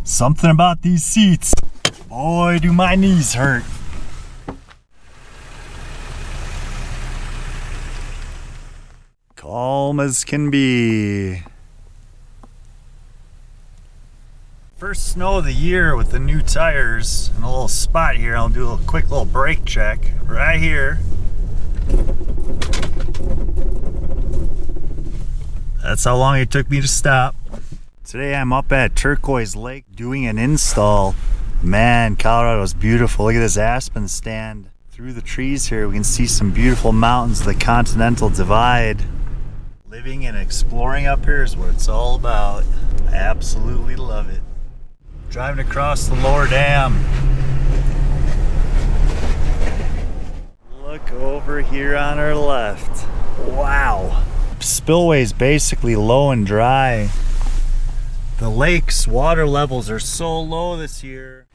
Something about these seats. Boy, do my knees hurt. Calm as can be. First snow of the year with the new tires and a little spot here. I'll do a quick little brake check right here. That's how long it took me to stop. Today I'm up at Turquoise Lake doing an install. Man, Colorado's beautiful. Look at this aspen stand. Through the trees here we can see some beautiful mountains, the Continental Divide. Living and exploring up here is what it's all about. I absolutely love it. Driving across the lower dam. Look over here on our left. Wow. Spillway is basically low and dry. The lake's water levels are so low this year.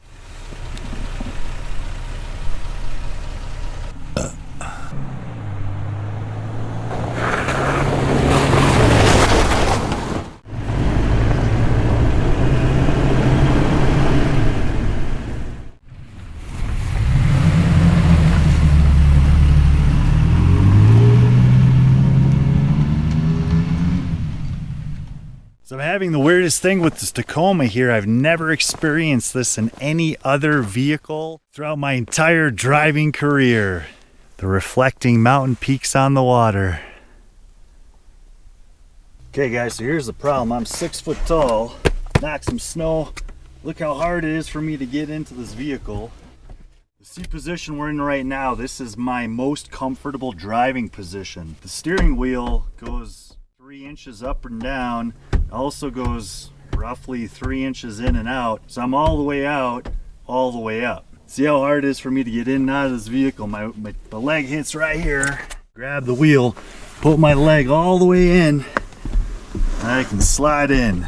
So I'm having the weirdest thing with this Tacoma here. I've never experienced this in any other vehicle throughout my entire driving career. The reflecting mountain peaks on the water. Okay guys, so here's the problem. I'm 6 foot tall, knock some snow. Look how hard it is for me to get into this vehicle. The seat position we're in right now, this is my most comfortable driving position. The steering wheel goes 3 inches up and down. Also goes roughly 3 inches in and out. So I'm all the way out, all the way up. See how hard it is for me to get in and out of this vehicle. My leg hits right here. Grab the wheel, put my leg all the way in, and I can slide in.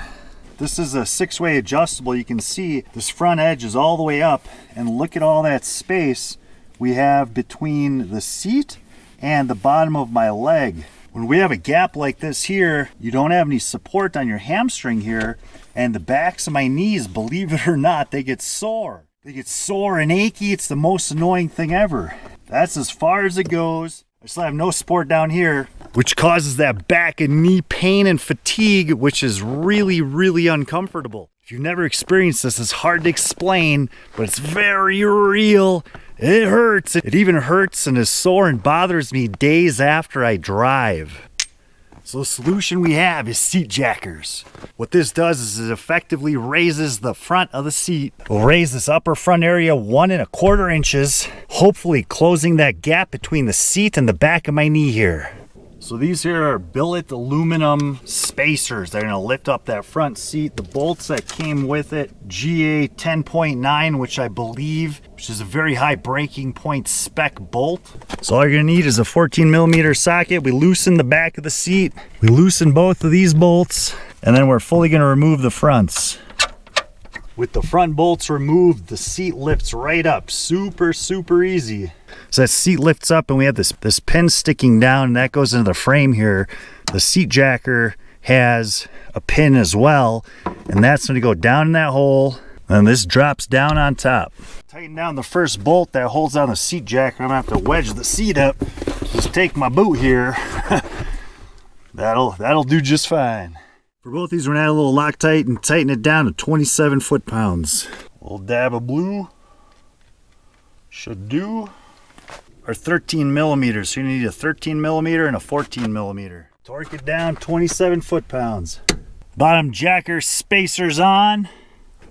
This is a 6-way adjustable. You can see this front edge is all the way up, and look at all that space we have between the seat and the bottom of my leg. When we have a gap like this here, you don't have any support on your hamstring here, and the backs of my knees, believe it or not, they get sore. They get sore and achy. It's the most annoying thing ever. That's as far as it goes. I still have no support down here, which causes that back and knee pain and fatigue, which is really, really uncomfortable. If you've never experienced this, it's hard to explain, but it's very real. It hurts. It even hurts and is sore and bothers me days after I drive. So the solution we have is seat jackers. What this does is it effectively raises the front of the seat. It'll raise this upper front area 1 1/4 inches, hopefully closing that gap between the seat and the back of my knee here. So these here are billet aluminum spacers. They're gonna lift up that front seat. The bolts that came with it, GA 10.9, which I believe, which is a very high breaking point spec bolt. So all you're gonna need is a 14mm socket. We loosen the back of the seat. We loosen both of these bolts, and then we're fully gonna remove the fronts. With the front bolts removed, the seat lifts right up. Super, super easy. So that seat lifts up and we have this pin sticking down, and that goes into the frame here. The seat jacker has a pin as well, and that's going to go down in that hole, and this drops down on top. Tighten down the first bolt that holds down the seat jacker. I'm going to have to wedge the seat up. Just take my boot here. That'll do just fine. For both these, we're going to add a little Loctite and tighten it down to 27 foot-pounds. A little dab of blue should do. Or 13mm, so you need a 13mm and a 14mm. Torque it down 27 foot-pounds. Bottom jacker spacers on.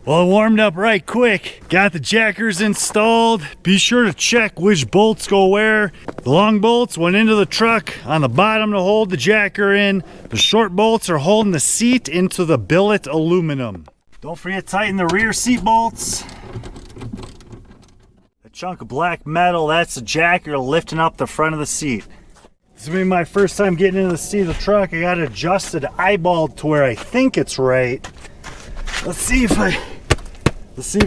Well, it warmed up right quick. Got the jackers installed. Be sure to check which bolts go where. The long bolts went into the truck on the bottom to hold the jacker in. The short bolts are holding the seat into the billet aluminum. Don't forget to tighten the rear seat bolts. A chunk of black metal, that's the jacker lifting up the front of the seat. This is gonna be my first time getting into the seat of the truck. I got it adjusted eyeballed to where I think it's right. Let's see if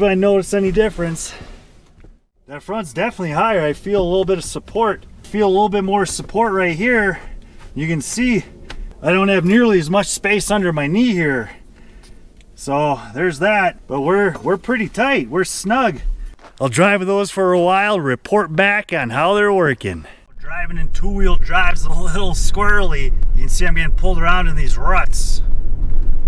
I notice any difference. That front's definitely higher. I feel a little bit of support. Feel a little bit more support right here. You can see I don't have nearly as much space under my knee here. So there's that, but we're pretty tight, we're snug. I'll drive those for a while, report back on how they're working. Driving in two-wheel drive's a little squirrely. You can see I'm getting pulled around in these ruts.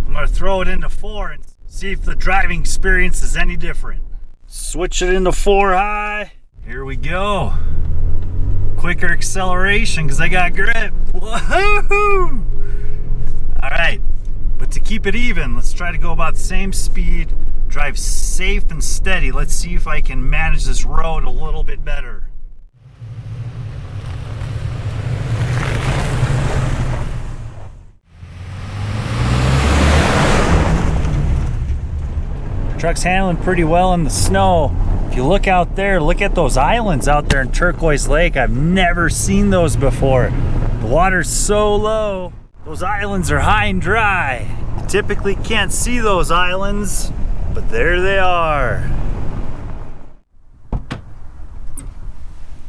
I'm gonna throw it into 4 and see if the driving experience is any different. Switch it into 4 high. Here we go. Quicker acceleration because I got grip. Woohoo! All right, but to keep it even, let's try to go about the same speed. Drive safe and steady. Let's see if I can manage this road a little bit better. Truck's handling pretty well in the snow. If you look out there, look at those islands out there in Turquoise Lake. I've never seen those before. The water's so low. Those islands are high and dry. You typically can't see those islands, but there they are.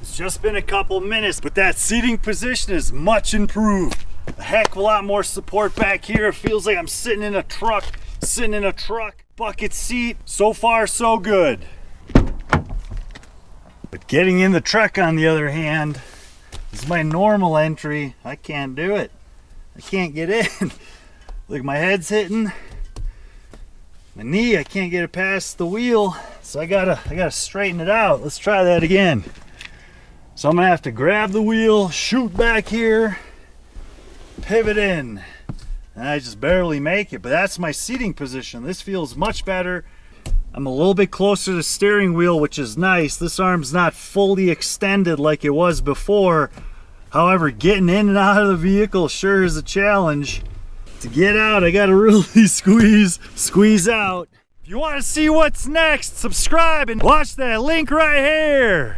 It's just been a couple minutes, but that seating position is much improved. A heck of a lot more support back here. It feels like I'm sitting in a truck. Bucket seat. So far, so good. But getting in the truck, on the other hand, is my normal entry. I can't do it. I can't get in. Look, my head's hitting. My knee, I can't get it past the wheel. So I gotta straighten it out. Let's try that again. So I'm gonna have to grab the wheel, shoot back here, pivot in. And I just barely make it, but that's my seating position. This feels much better. I'm a little bit closer to the steering wheel, which is nice. This arm's not fully extended like it was before. However, getting in and out of the vehicle sure is a challenge. To get out, I gotta really squeeze out. If you want to see what's next, subscribe and watch that link right here.